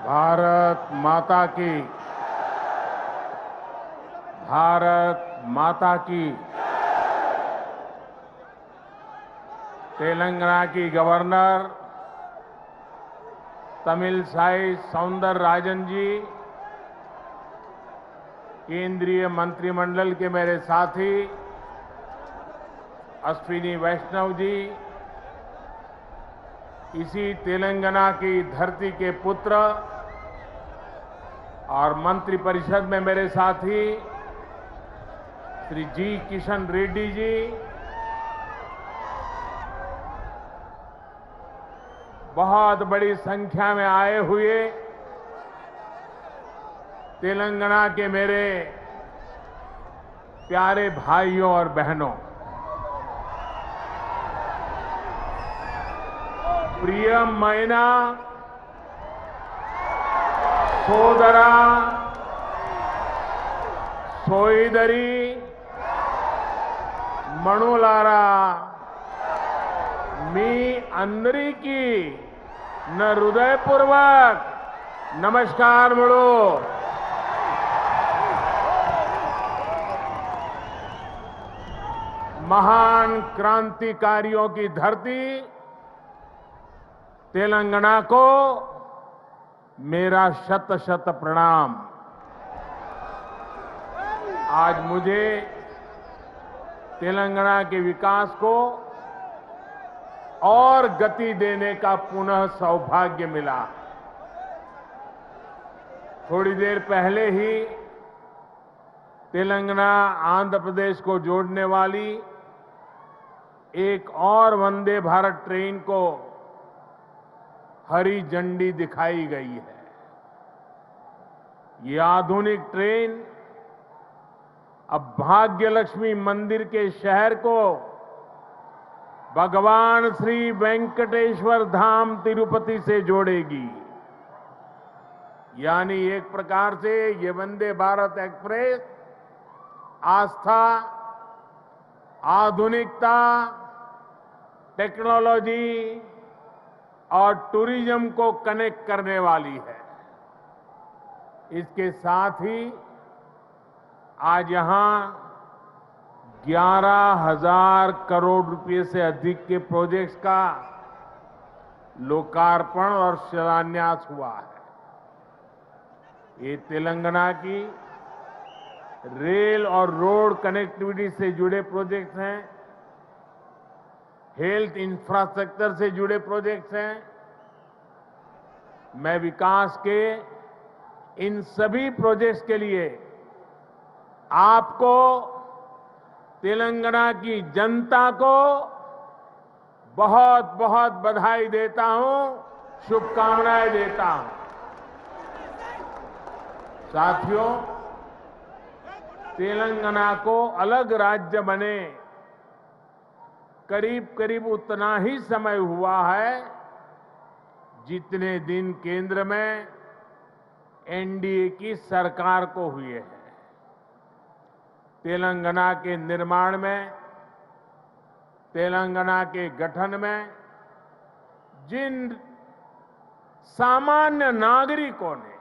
भारत माता की, भारत माता की। तेलंगाना की गवर्नर तमिलसाई सौंदरराजन जी, केंद्रीय मंत्रिमंडल के मेरे साथी अश्विनी वैष्णव जी, इसी तेलंगाना की धरती के पुत्र और मंत्रिपरिषद में मेरे साथी श्री जी किशन रेड्डी जी, बहुत बड़ी संख्या में आए हुए तेलंगाना के मेरे प्यारे भाइयों और बहनों, प्रियमैना సోదరా సోదరి మణులారా, మీ అందరికీ నా హృదయపూర్వक నమస్కారములు। महान क्रांतिकारियों की धरती तेलंगाना को मेरा शत शत प्रणाम। आज मुझे तेलंगाना के विकास को और गति देने का पुनः सौभाग्य मिला। थोड़ी देर पहले ही तेलंगाना आंध्र प्रदेश को जोड़ने वाली एक और वंदे भारत ट्रेन को हरी झंडी दिखाई गई है। ये आधुनिक ट्रेन अब भाग्य लक्ष्मी मंदिर के शहर को भगवान श्री वेंकटेश्वर धाम तिरुपति से जोड़ेगी। यानी एक प्रकार से ये वंदे भारत एक्सप्रेस आस्था, आधुनिकता, टेक्नोलॉजी और टूरिज्म को कनेक्ट करने वाली है। इसके साथ ही आज यहां 11,000 करोड़ रुपए से अधिक के प्रोजेक्ट्स का लोकार्पण और शिलान्यास हुआ है। ये तेलंगाना की रेल और रोड कनेक्टिविटी से जुड़े प्रोजेक्ट्स हैं, हेल्थ इंफ्रास्ट्रक्चर से जुड़े प्रोजेक्ट्स हैं। मैं विकास के इन सभी प्रोजेक्ट्स के लिए आपको, तेलंगाना की जनता को बहुत बहुत बधाई देता हूं, शुभकामनाएं देता हूं। साथियों, तेलंगाना को अलग राज्य बने करीब करीब उतना ही समय हुआ है जितने दिन केंद्र में एनडीए की सरकार को हुए हैं। तेलंगाना के निर्माण में, तेलंगाना के गठन में जिन सामान्य नागरिकों ने,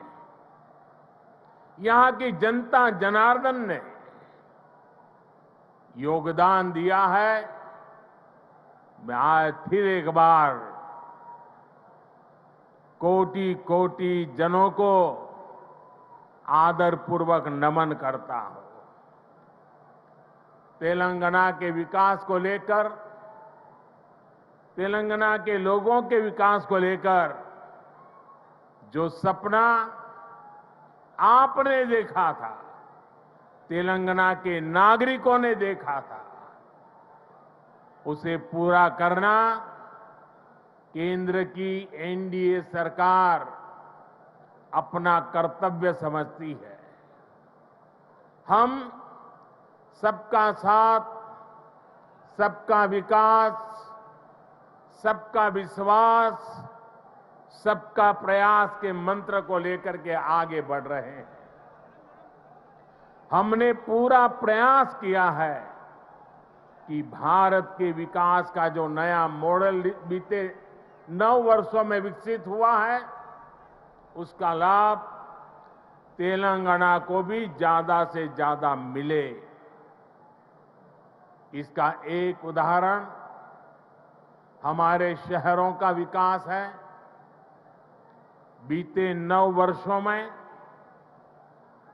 यहां की जनता जनार्दन ने योगदान दिया है, मैं आज फिर एक बार कोटि कोटि जनों को आदरपूर्वक नमन करता हूं। तेलंगाना के विकास को लेकर, तेलंगाना के लोगों के विकास को लेकर जो सपना आपने देखा था, तेलंगाना के नागरिकों ने देखा था, उसे पूरा करना केंद्र की एनडीए सरकार अपना कर्तव्य समझती है। हम सबका साथ, सबका विकास, सबका विश्वास, सबका प्रयास के मंत्र को लेकर के आगे बढ़ रहे हैं। हमने पूरा प्रयास किया है कि भारत के विकास का जो नया मॉडल बीते 9 वर्षों में विकसित हुआ है, उसका लाभ तेलंगाना को भी ज्यादा से ज्यादा मिले। इसका एक उदाहरण हमारे शहरों का विकास है। बीते 9 वर्षों में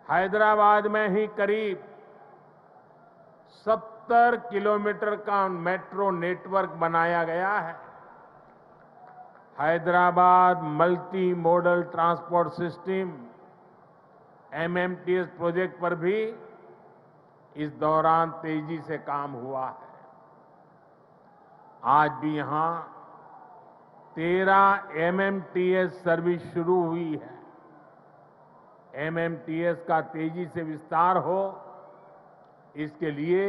हैदराबाद में ही करीब 70 किलोमीटर का मेट्रो नेटवर्क बनाया गया है। Hyderabad multi modal transport system MMTS project पर भी इस दौरान तेजी से काम हुआ है। आज भी यहां 13 एमएमटीएस सर्विस शुरू हुई है। एमएमटीएस का तेजी से विस्तार हो, इसके लिए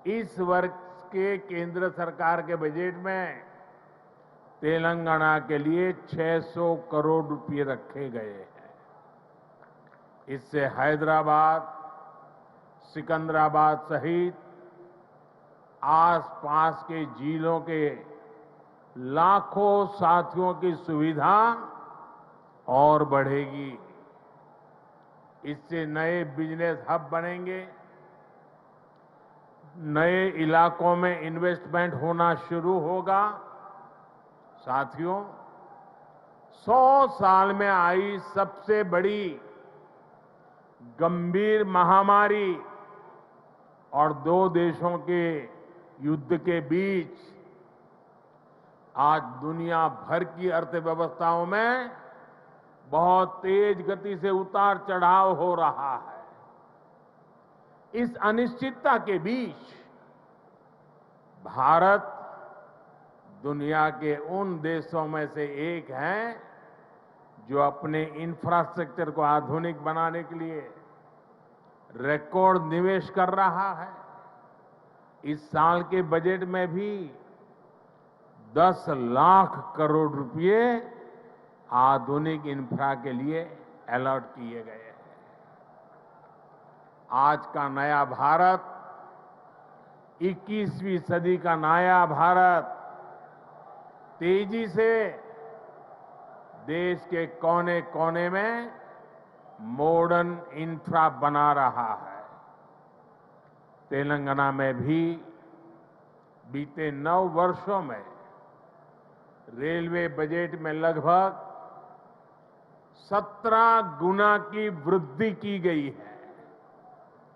इस वर्ष के केंद्र सरकार के बजट में तेलंगाना के लिए 600 करोड़ रुपए रखे गए हैं। इससे हैदराबाद, सिकंदराबाद सहित आसपास के जिलों के लाखों साथियों की सुविधा और बढ़ेगी। इससे नए बिजनेस हब बनेंगे, नए इलाकों में इन्वेस्टमेंट होना शुरू होगा। साथियों, 100 साल में आई सबसे बड़ी गंभीर महामारी और 2 देशों के युद्ध के बीच आज दुनिया भर की अर्थव्यवस्थाओं में बहुत तेज गति से उतार चढ़ाव हो रहा है। इस अनिश्चितता के बीच भारत दुनिया के उन देशों में से एक है जो अपने इंफ्रास्ट्रक्चर को आधुनिक बनाने के लिए रिकॉर्ड निवेश कर रहा है। इस साल के बजट में भी 10 लाख करोड़ रुपए आधुनिक इंफ्रा के लिए अलॉट किए गए हैं। आज का नया भारत, 21वीं सदी का नया भारत तेजी से देश के कोने कोने में मॉडर्न इंफ्रा बना रहा है। तेलंगाना में भी बीते 9 वर्षों में रेलवे बजट में लगभग 17 गुना की वृद्धि की गई है।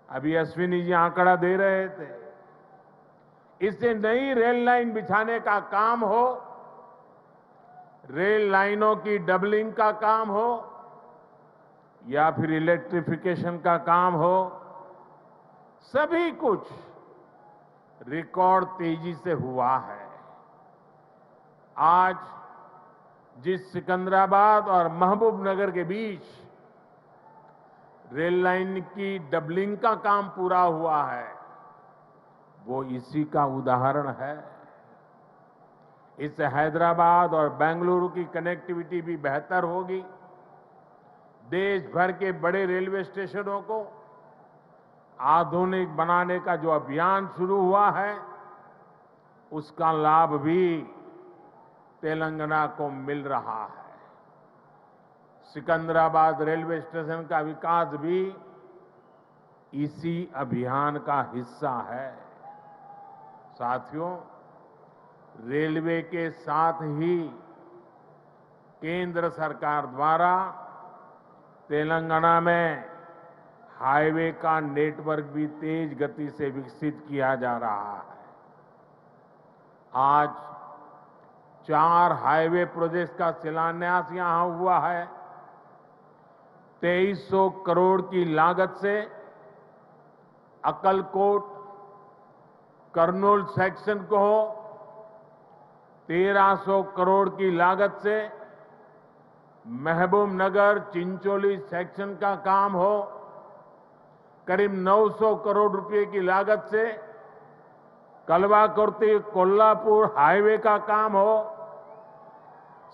अभी अश्विनी जी आंकड़ा दे रहे थे। इससे नई रेल लाइन बिछाने का काम हो, रेल लाइनों की डबलिंग का काम हो या फिर इलेक्ट्रिफिकेशन का काम हो, सभी कुछ रिकॉर्ड तेजी से हुआ है। आज जिस सिकंदराबाद और महबूबनगर के बीच रेल लाइन की डबलिंग का काम पूरा हुआ है, वो इसी का उदाहरण है। इससे हैदराबाद और बेंगलुरु की कनेक्टिविटी भी बेहतर होगी। देश भर के बड़े रेलवे स्टेशनों को आधुनिक बनाने का जो अभियान शुरू हुआ है, उसका लाभ भी तेलंगाना को मिल रहा है। सिकंदराबाद रेलवे स्टेशन का विकास भी इसी अभियान का हिस्सा है। साथियों, रेलवे के साथ ही केंद्र सरकार द्वारा तेलंगाना में हाईवे का नेटवर्क भी तेज गति से विकसित किया जा रहा है। आज 4 हाईवे प्रोजेक्ट्स का शिलान्यास यहां हुआ है। 2300 करोड़ की लागत से अक्कलकोट कर्नूल सेक्शन को हो, 1300 करोड़ की लागत से महबूबनगर चिंचोली सेक्शन का काम हो, करीब 900 करोड़ रुपए की लागत से कलवाकुर्ती कोल्हापुर हाईवे का काम हो,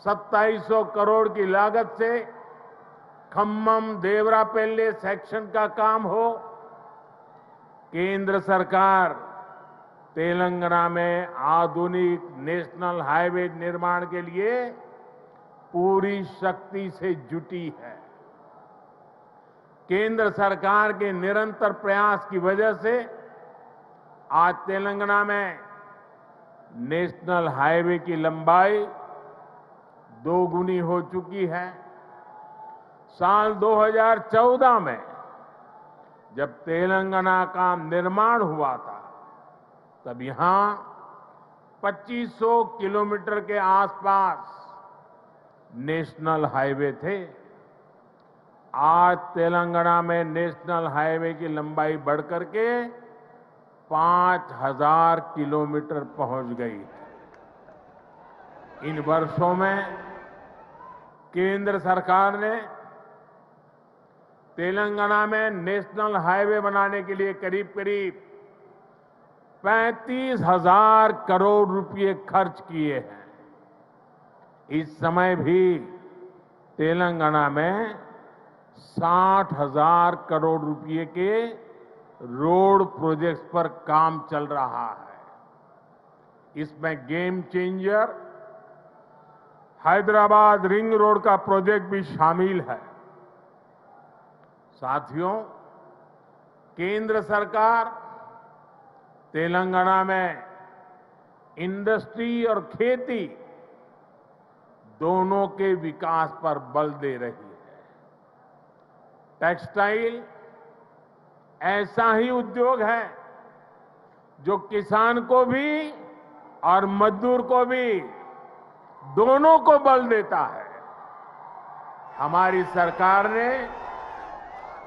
2700 करोड़ की लागत से खम्मम देवरापल्ली सेक्शन का काम हो। केंद्र सरकार तेलंगाना में आधुनिक नेशनल हाईवे निर्माण के लिए पूरी शक्ति से जुटी है। केंद्र सरकार के निरंतर प्रयास की वजह से आज तेलंगाना में नेशनल हाईवे की लंबाई दोगुनी हो चुकी है। साल 2014 में जब तेलंगाना का निर्माण हुआ था, तब यहां 2500 किलोमीटर के आसपास नेशनल हाईवे थे। आज तेलंगाना में नेशनल हाईवे की लंबाई बढ़कर के 5000 किलोमीटर पहुंच गई है। इन वर्षों में केंद्र सरकार ने तेलंगाना में नेशनल हाईवे बनाने के लिए करीब करीब 35,000 करोड़ रुपए खर्च किए हैं। इस समय भी तेलंगाना में 60,000 करोड़ रुपए के रोड प्रोजेक्ट्स पर काम चल रहा है। इसमें game changer Hyderabad ring road का प्रोजेक्ट भी शामिल है। साथियों, केंद्र सरकार तेलंगाना में इंडस्ट्री और खेती दोनों के विकास पर बल दे रही है। टेक्सटाइल ऐसा ही उद्योग है जो किसान को भी और मजदूर को भी दोनों को बल देता है। हमारी सरकार ने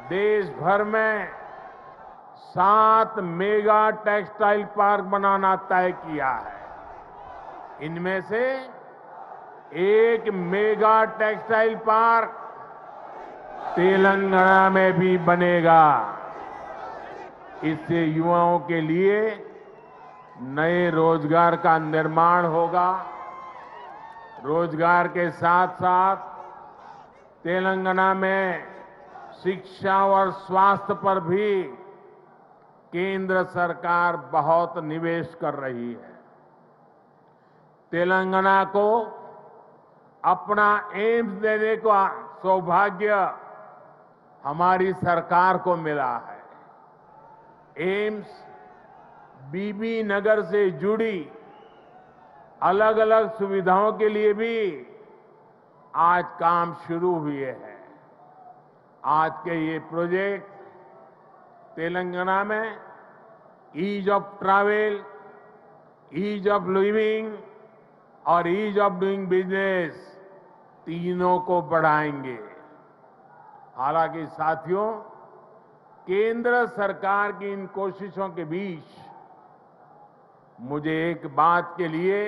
देश भर में 7 मेगा टेक्सटाइल पार्क बनाना तय किया है। इनमें से एक मेगा टेक्सटाइल पार्क तेलंगाना में भी बनेगा। इससे युवाओं के लिए नए रोजगार का निर्माण होगा। रोजगार के साथ साथ तेलंगाना में शिक्षा और स्वास्थ्य पर भी केंद्र सरकार बहुत निवेश कर रही है। तेलंगाना को अपना एम्स देने का सौभाग्य हमारी सरकार को मिला है। एम्स बीबी नगर से जुड़ी अलग अलग सुविधाओं के लिए भी आज काम शुरू हुए हैं। आज के ये प्रोजेक्ट तेलंगाना में ease of travel, ease of living और ईज ऑफ डूइंग बिजनेस तीनों को बढ़ाएंगे। हालांकि साथियों, केंद्र सरकार की इन कोशिशों के बीच मुझे एक बात के लिए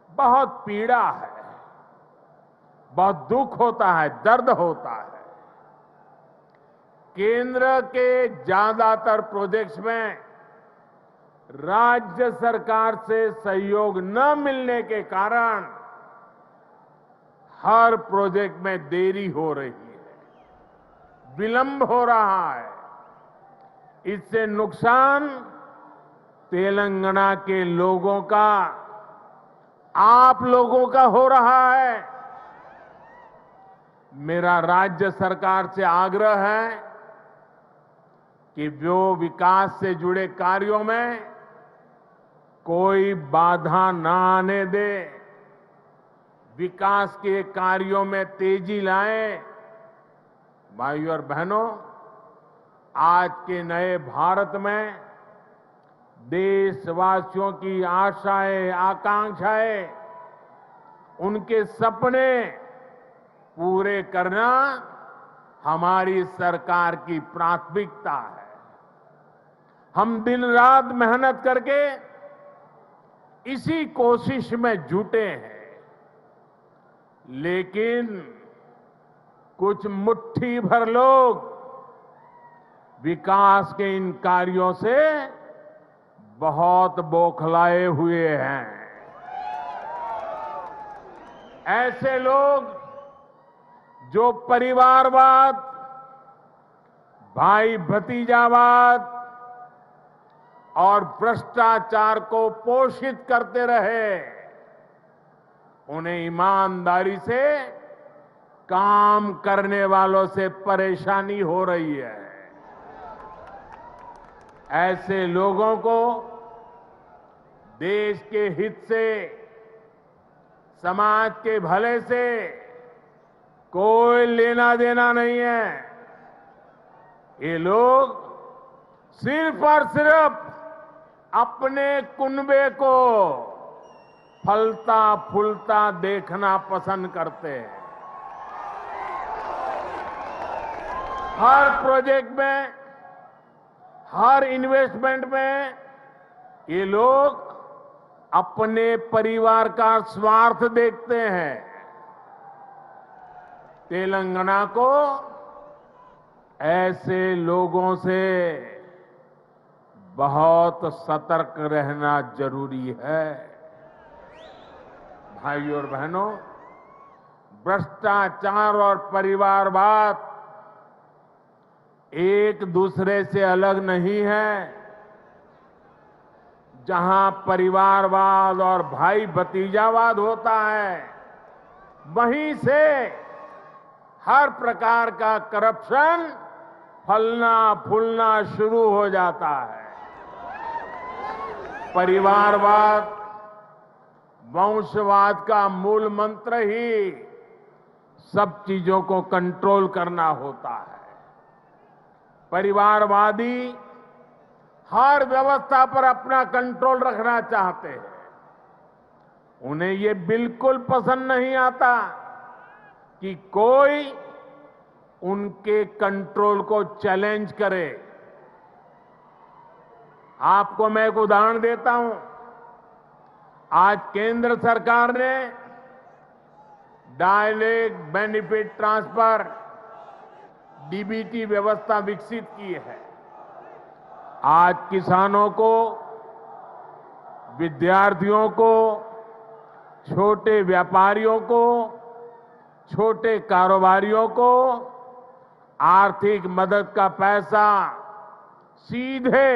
बहुत पीड़ा है, बहुत दुख होता है, दर्द होता है। केंद्र के ज्यादातर प्रोजेक्ट्स में राज्य सरकार से सहयोग न मिलने के कारण हर प्रोजेक्ट में देरी हो रही है, विलंब हो रहा है। इससे नुकसान तेलंगाना के लोगों का, आप लोगों का हो रहा है। मेरा राज्य सरकार से आग्रह है कि वो विकास से जुड़े कार्यों में कोई बाधा न आने दे, विकास के कार्यों में तेजी लाएं। भाइयों और बहनों, आज के नए भारत में देशवासियों की आशाएं, आकांक्षाएं, उनके सपने पूरे करना हमारी सरकार की प्राथमिकता है। हम दिन रात मेहनत करके इसी कोशिश में जुटे हैं, लेकिन कुछ मुट्ठी भर लोग विकास के इन कार्यों से बहुत बौखलाए हुए हैं। ऐसे लोग जो परिवारवाद, भाई भतीजावाद और भ्रष्टाचार को पोषित करते रहे, उन्हें ईमानदारी से काम करने वालों से परेशानी हो रही है। ऐसे लोगों को देश के हित से, समाज के भले से कोई लेना देना नहीं है। ये लोग सिर्फ और सिर्फ अपने कुनबे को फलता फूलता देखना पसंद करते हैं। हर प्रोजेक्ट में, हर इन्वेस्टमेंट में ये लोग अपने परिवार का स्वार्थ देखते हैं। तेलंगाना को ऐसे लोगों से बहुत सतर्क रहना जरूरी है। भाइयों और बहनों, भ्रष्टाचार और परिवारवाद एक दूसरे से अलग नहीं है। जहां परिवारवाद और भाई भतीजावाद होता है, वहीं से हर प्रकार का करप्शन फलना फूलना शुरू हो जाता है। परिवारवाद, वंशवाद का मूल मंत्र ही सब चीजों को कंट्रोल करना होता है। परिवारवादी हर व्यवस्था पर अपना कंट्रोल रखना चाहते हैं। उन्हें ये बिल्कुल पसंद नहीं आता कि कोई उनके कंट्रोल को चैलेंज करे। आपको मैं एक उदाहरण देता हूं। आज केंद्र सरकार ने डायरेक्ट बेनिफिट ट्रांसफर डीबीटी व्यवस्था विकसित की है। आज किसानों को, विद्यार्थियों को, छोटे व्यापारियों को, छोटे कारोबारियों को आर्थिक मदद का पैसा सीधे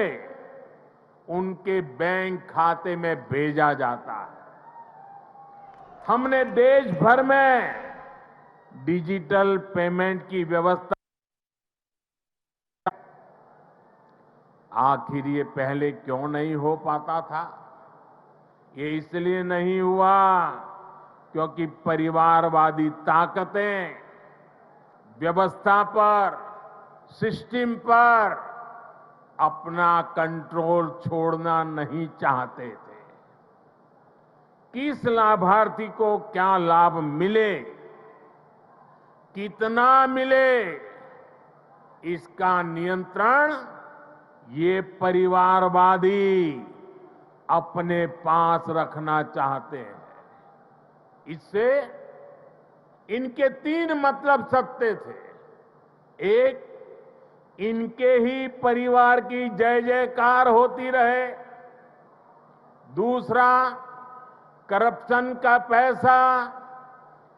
उनके बैंक खाते में भेजा जाता है। हमने देश भर में डिजिटल पेमेंट की व्यवस्था। आखिर ये पहले क्यों नहीं हो पाता था? ये इसलिए नहीं हुआ क्योंकि परिवारवादी ताकतें व्यवस्था पर, सिस्टम पर अपना कंट्रोल छोड़ना नहीं चाहते थे। किस लाभार्थी को क्या लाभ मिले, कितना मिले, इसका नियंत्रण ये परिवारवादी अपने पास रखना चाहते हैं। इससे इनके 3 मतलब सत्य थे। एक, इनके ही परिवार की जय जयकार होती रहे। दूसरा, करप्शन का पैसा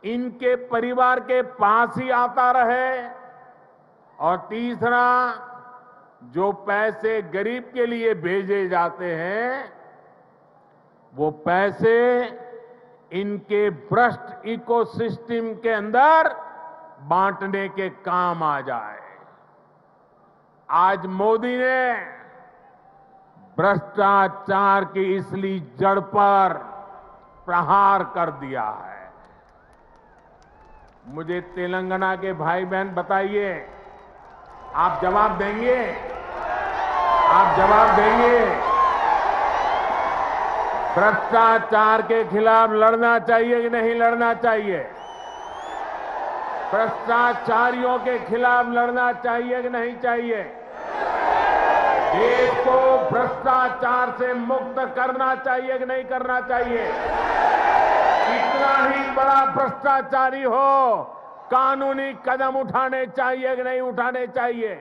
इनके परिवार के पास ही आता रहे। और तीसरा, जो पैसे गरीब के लिए भेजे जाते हैं, वो पैसे इनके भ्रष्ट इकोसिस्टम के अंदर बांटने के काम आ जाए। आज मोदी ने भ्रष्टाचार की इसलिए जड़ पर प्रहार कर दिया है। मुझे तेलंगाना के भाई बहन बताइए, आप जवाब देंगे? आप जवाब देंगे? भ्रष्टाचार के खिलाफ लड़ना चाहिए कि नहीं लड़ना चाहिए? भ्रष्टाचारियों के खिलाफ लड़ना चाहिए कि नहीं चाहिए? देश को भ्रष्टाचार से मुक्त करना चाहिए कि नहीं करना चाहिए? कितना ही बड़ा भ्रष्टाचारी हो, कानूनी कदम उठाने चाहिए कि नहीं उठाने चाहिए?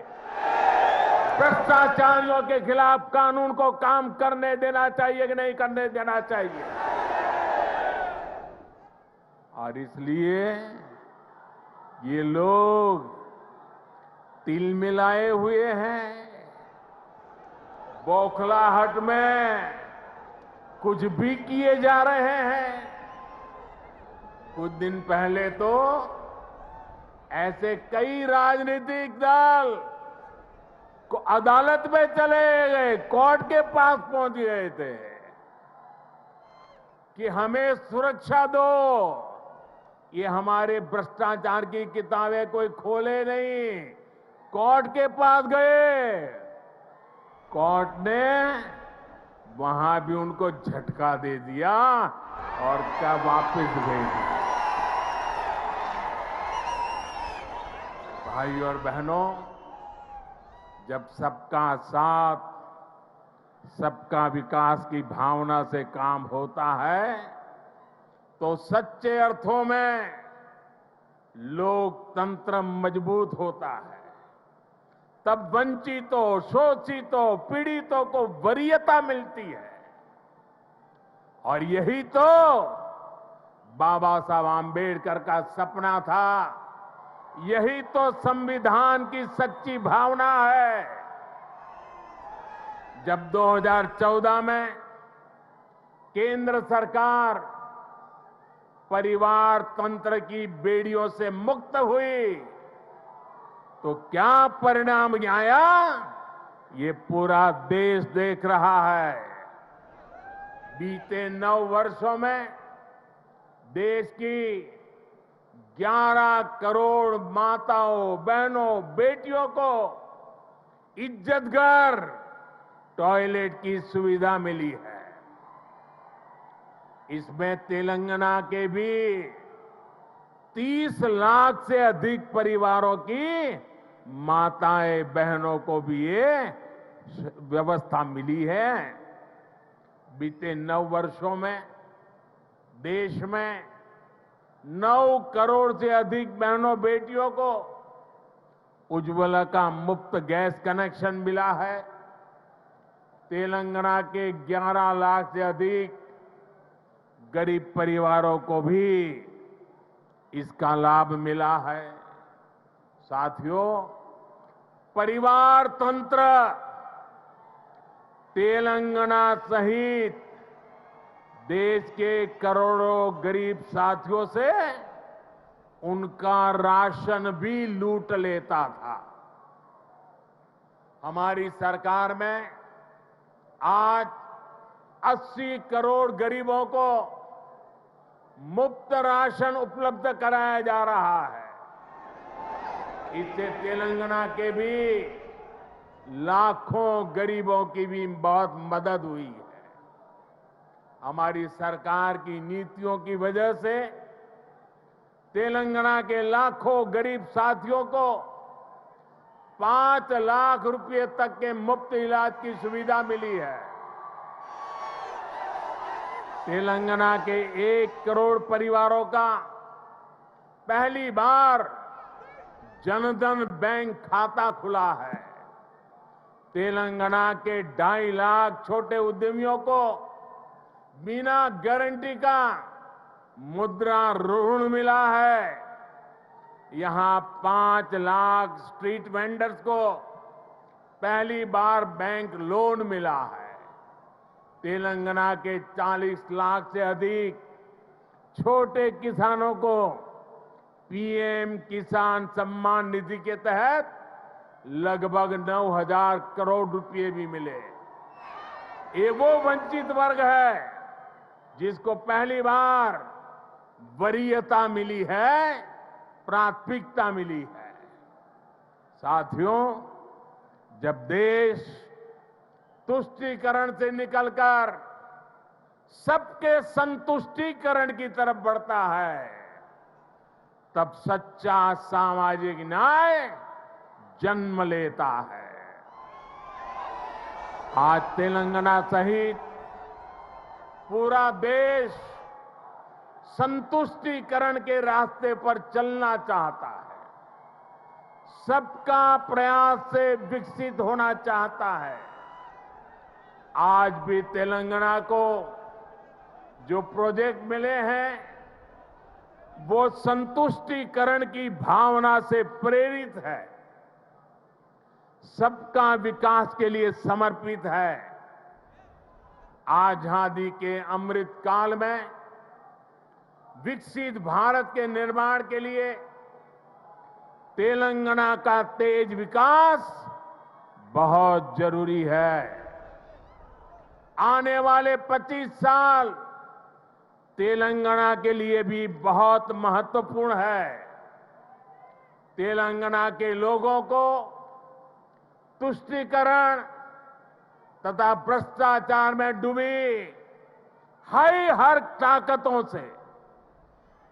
भ्रष्टाचारियों के खिलाफ कानून को काम करने देना चाहिए कि नहीं करने देना चाहिए? और इसलिए ये लोग तिल मिलाए हुए हैं। बौखलाहट में कुछ भी किए जा रहे हैं। कुछ दिन पहले तो ऐसे कई राजनीतिक दल को अदालत में चले गए, कोर्ट के पास पहुंच गए थे कि हमें सुरक्षा दो, ये हमारे भ्रष्टाचार की किताबें कोई खोले नहीं। कोर्ट के पास गए, कोर्ट ने वहां भी उनको झटका दे दिया और क्या वापस भेज दिया। भाई और बहनों, जब सबका साथ, सबका विकास की भावना से काम होता है तो सच्चे अर्थों में लोकतंत्र मजबूत होता है। तब वंचितों, शोषितों, पीड़ितों को वरीयता मिलती है। और यही तो बाबा साहब आम्बेडकर का सपना था, यही तो संविधान की सच्ची भावना है। जब 2014 में केंद्र सरकार परिवार तंत्र की बेड़ियों से मुक्त हुई तो क्या परिणाम आया, ये पूरा देश देख रहा है। बीते 9 वर्षों में देश की 11 करोड़ माताओं, बहनों, बेटियों को इज्जतघर टॉयलेट की सुविधा मिली है। इसमें तेलंगाना के भी 30 लाख से अधिक परिवारों की माताएं, बहनों को भी ये व्यवस्था मिली है। बीते 9 वर्षों में देश में 9 करोड़ से अधिक बहनों, बेटियों को उज्ज्वला का मुफ्त गैस कनेक्शन मिला है। तेलंगाना के 11 लाख से अधिक गरीब परिवारों को भी इसका लाभ मिला है। साथियों, परिवार तंत्र तेलंगाना सहित देश के करोड़ों गरीब साथियों से उनका राशन भी लूट लेता था। हमारी सरकार में आज 80 करोड़ गरीबों को मुफ्त राशन उपलब्ध कराया जा रहा है। इससे तेलंगाना के भी लाखों गरीबों की भी बहुत मदद हुई है। हमारी सरकार की नीतियों की वजह से तेलंगाना के लाखों गरीब साथियों को 5 लाख रुपए तक के मुफ्त इलाज की सुविधा मिली है। तेलंगाना के 1 करोड़ परिवारों का पहली बार जनधन बैंक खाता खुला है। तेलंगाना के 2.5 लाख छोटे उद्यमियों को बिना गारंटी का मुद्रा ऋण मिला है। यहां 5 लाख स्ट्रीट वेंडर्स को पहली बार बैंक लोन मिला है। तेलंगाना के 40 लाख से अधिक छोटे किसानों को पीएम किसान सम्मान निधि के तहत लगभग 9,000 करोड़ रुपए भी मिले। ये वो वंचित वर्ग है जिसको पहली बार वरीयता मिली है, प्राथमिकता मिली है। साथियों, जब देश तुष्टीकरण से निकलकर सबके संतुष्टीकरण की तरफ बढ़ता है, तब सच्चा सामाजिक न्याय जन्म लेता है। आज तेलंगाना सहित पूरा देश संतुष्टीकरण के रास्ते पर चलना चाहता है, सबका प्रयास से विकसित होना चाहता है। आज भी तेलंगाना को जो प्रोजेक्ट मिले हैं वो संतुष्टीकरण की भावना से प्रेरित है, सबका विकास के लिए समर्पित है। आजादी के अमृत काल में विकसित भारत के निर्माण के लिए तेलंगाना का तेज विकास बहुत जरूरी है। आने वाले 25 साल तेलंगाना के लिए भी बहुत महत्वपूर्ण है। तेलंगाना के लोगों को तुष्टीकरण तथा भ्रष्टाचार में डूबी हर ताकतों से,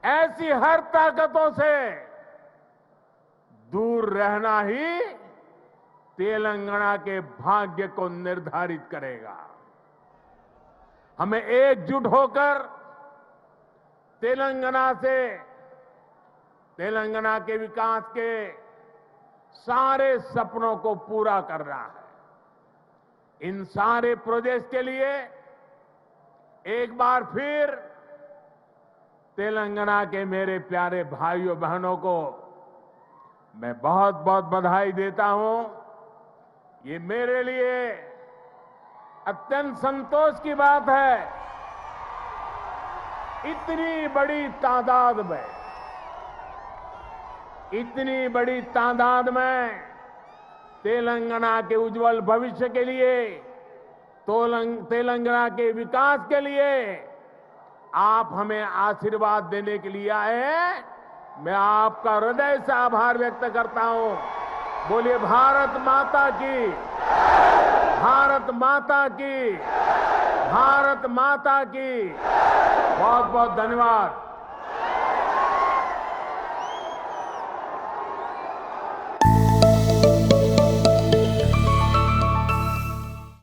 ऐसी हर ताकतों से दूर रहना ही तेलंगाना के भाग्य को निर्धारित करेगा। हमें एकजुट होकर तेलंगाना के विकास के सारे सपनों को पूरा करना है। इन सारे प्रोजेक्ट्स के लिए एक बार फिर तेलंगाना के मेरे प्यारे भाइयों बहनों को मैं बहुत बहुत बधाई देता हूं। ये मेरे लिए अत्यंत संतोष की बात है, इतनी बड़ी तादाद में तेलंगाना के उज्जवल भविष्य के लिए, तेलंगाना के विकास के लिए आप हमें आशीर्वाद देने के लिए आए हैं। मैं आपका हृदय से आभार व्यक्त करता हूं। बोलिए भारत माता की, भारत माता की, भारत माता की। बहुत बहुत धन्यवाद।